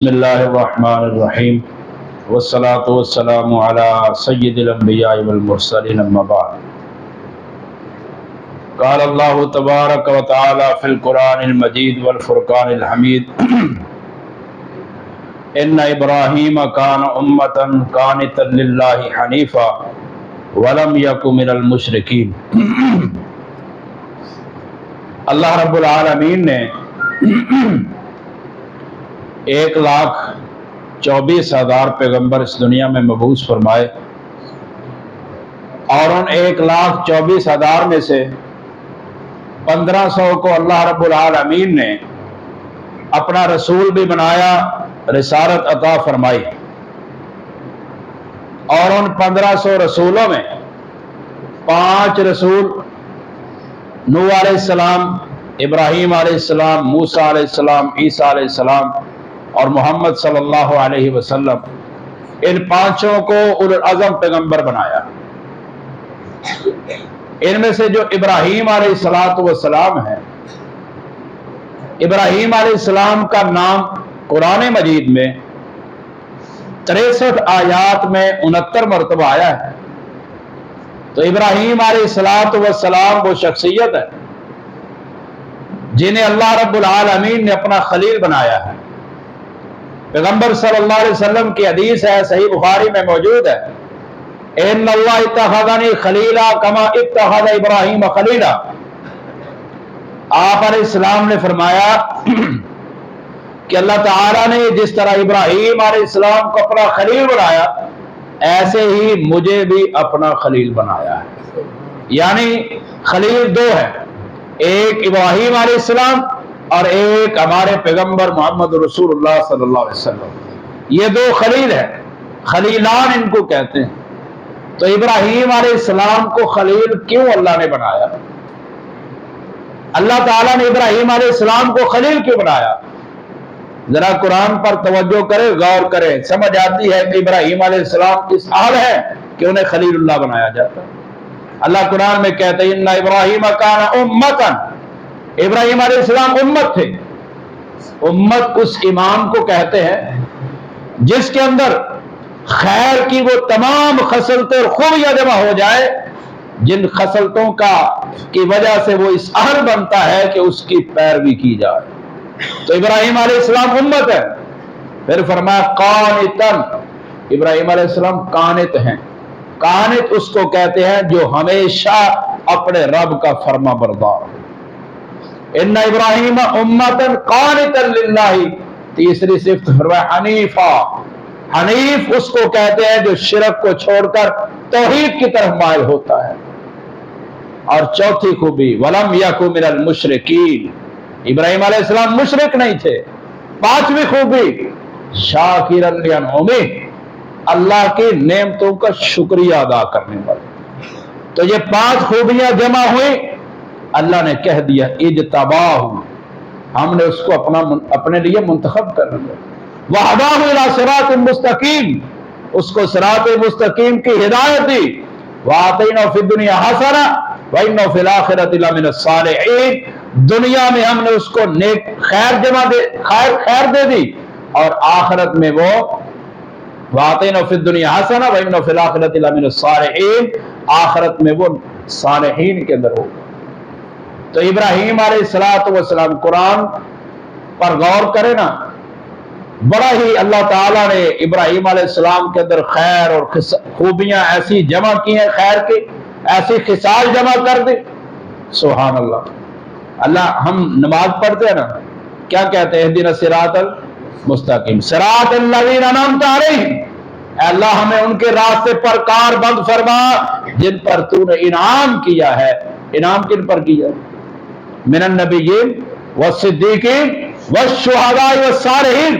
بسم اللہ الرحمن الرحیم والصلاة والسلام علی سید الانبیاء والمرسلین اما بعد قال اللہ تبارک و تعالی فی القرآن المجید والفرقان الحمید ان ابراہیم کان امتا قانتا للہ حنیفا ولم یک من المشرکین۔ اللہ رب العالمین نے 1,24,000 پیغمبر اس دنیا میں مبعوث فرمائے، اور ان 1,24,000 میں سے 1,500 کو اللہ رب العالمین نے اپنا رسول بھی بنایا، رسالت عطا فرمائی، اور ان 1,500 رسولوں میں 5 رسول نوح علیہ السلام، ابراہیم علیہ السلام، موسیٰ علیہ السلام، عیسیٰ علیہ السلام اور محمد صلی اللہ علیہ وسلم، ان 5 کو اولو العزم پیغمبر بنایا۔ ان میں سے جو ابراہیم علیہ السلام ہے، ابراہیم علیہ السلام کا نام قرآن مجید میں 63 آیات میں 69 مرتبہ آیا ہے۔ تو ابراہیم علیہ السلام وہ شخصیت ہے جنہیں اللہ رب العالمین نے اپنا خلیل بنایا ہے۔ پیغمبر صلی اللہ علیہ وسلم کی حدیث ہے، صحیح بخاری میں موجود ہے، ان اللہ اتخذنی خلیلا کما اتخذ ابراہیم خلیلا۔ آپ علیہ السلام نے فرمایا کہ اللہ تعالیٰ نے جس طرح ابراہیم علیہ السلام کو اپنا خلیل بنایا، ایسے ہی مجھے بھی اپنا خلیل بنایا ہے۔ یعنی خلیل 2 ہے، ایک ابراہیم علیہ السلام اور ایک ہمارے پیغمبر محمد رسول اللہ صلی اللہ علیہ وسلم۔ یہ 2 خلیل ہیں، خلیلان ان کو کہتے ہیں۔ تو ابراہیم علیہ السلام کو خلیل کیوں اللہ نے بنایا؟ اللہ تعالیٰ نے ابراہیم علیہ السلام کو خلیل کیوں بنایا؟ ذرا قرآن پر توجہ کرے، غور کرے، سمجھ آتی ہے کہ ابراہیم علیہ السلام اس حال ہے کہ انہیں خلیل اللہ بنایا جاتا۔ اللہ قرآن میں کہتے ہیں ان ابراہیم کان امتا، ابراہیم علیہ السلام امت تھے۔ امت اس امام کو کہتے ہیں جس کے اندر خیر کی وہ تمام خصلتیں اور خوبیاں جمع ہو جائے، جن خصلتوں کی وجہ سے وہ اس اہل بنتا ہے کہ اس کی پیروی کی جائے۔ تو ابراہیم علیہ السلام امت ہے۔ پھر فرمایا قانتن، ابراہیم علیہ السلام قانت ہیں۔ قانت اس کو کہتے ہیں جو ہمیشہ اپنے رب کا فرما بردار۔ ان ابراہیم امتا قانتا للہ، تیسری صفت فرمایا حنیفا، حنیف اس کو کہتے ہیں جو شرک کو چھوڑ کر توحید کی طرف مائل ہوتا ہے۔ اور چوتھی خوبی ولم یک من المشرکین، ابراہیم علیہ السلام مشرک نہیں تھے۔ 5ویں خوبی شاکرا لانعمہ، اللہ کی نعمتوں کا شکریہ ادا کرنے والا۔ تو یہ 5 خوبیاں جمع ہوئی، اللہ نے کہہ دیا اجتباہ، ہم نے اس کو اپنے لیے منتخب کر لیا۔ وہداہ الی صراط مستقیم، اس کو صراط مستقیم کی ہدایت دی۔ وآتیناہ فی الدنیا حسنہ وانہ فی الآخرۃ لمن الصالحین، دنیا میں ہم نے اس کو نیک خیر دے دی، اور آخرت میں وہ وآتیناہ فی الدنیا حسنہ وانہ فی الآخرۃ لمن الصالحین، آخرت میں وہ صالحین کے اندر ہوگا۔ تو ابراہیم علیہ السلام، قرآن پر غور کرے نا، بڑا ہی اللہ تعالیٰ نے ابراہیم علیہ السلام کے اندر خیر اور خوبیاں ایسی جمع کی ہیں، خیر کی ایسی خصال جمع کر دی، سبحان اللہ۔ اللہ، ہم نماز پڑھتے ہیں نا، کیا کہتے ہیں؟ اہدنا الصراط المستقیم صراط الذین انعمت علیہم، اے اللہ ہمیں ان کے راستے پر کار بند فرما جن پر تو نے انعام کیا ہے۔ انعام کن پر کیا؟ من النبیین والصدیقین والشہداء والصالحین،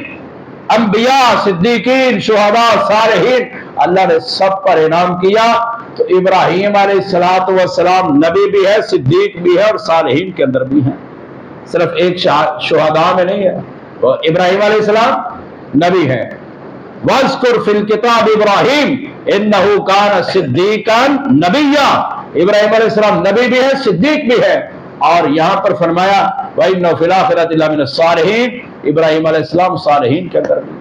انبیاء، صدیقین، شہداء، صالحین، اللہ نے سب پر انعام کیا۔ تو ابراہیم علیہ السلام نبی بھی ہے، صدیق بھی ہے، اور صالحین کے اندر بھی ہیں، صرف ایک شہداء میں نہیں ہے۔ تو ابراہیم علیہ السلام نبی ہے۔ وَاذْكُرْ فِي الْكِتَابِ ابراہیم إِنَّهُ كَانَ صِدِّيقًا نَبِيًّا، ابراہیم علیہ السلام نبی بھی ہے، صدیق بھی ہے۔ اور یہاں پر فرمایا وَإِنَّهُ فِي الْآخِرَةِ لَمِنَ الصَّالِحِينَ، ابراہیم علیہ السلام صالحین کے اندر بھی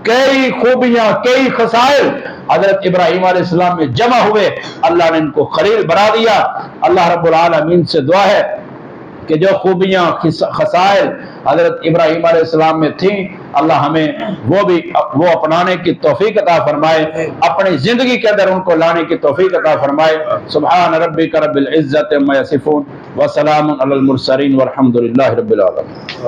کئی خوبیاں، کئی خصائل حضرت ابراہیم علیہ السلام میں جمع ہوئے، اللہ نے ان کو خلیل بنا دیا۔ اللہ رب العالمین سے دعا ہے کہ جو خوبیاں، خصائل حضرت ابراہیم علیہ السلام میں تھیں، اللہ ہمیں وہ اپنانے کی توفیق عطا فرمائے، اپنی زندگی کے اندر ان کو لانے کی توفیق عطا فرمائے۔ سبحان ربک رب العزت عما یصفون وسلام علی المرسلین والحمد للہ رب العالمین۔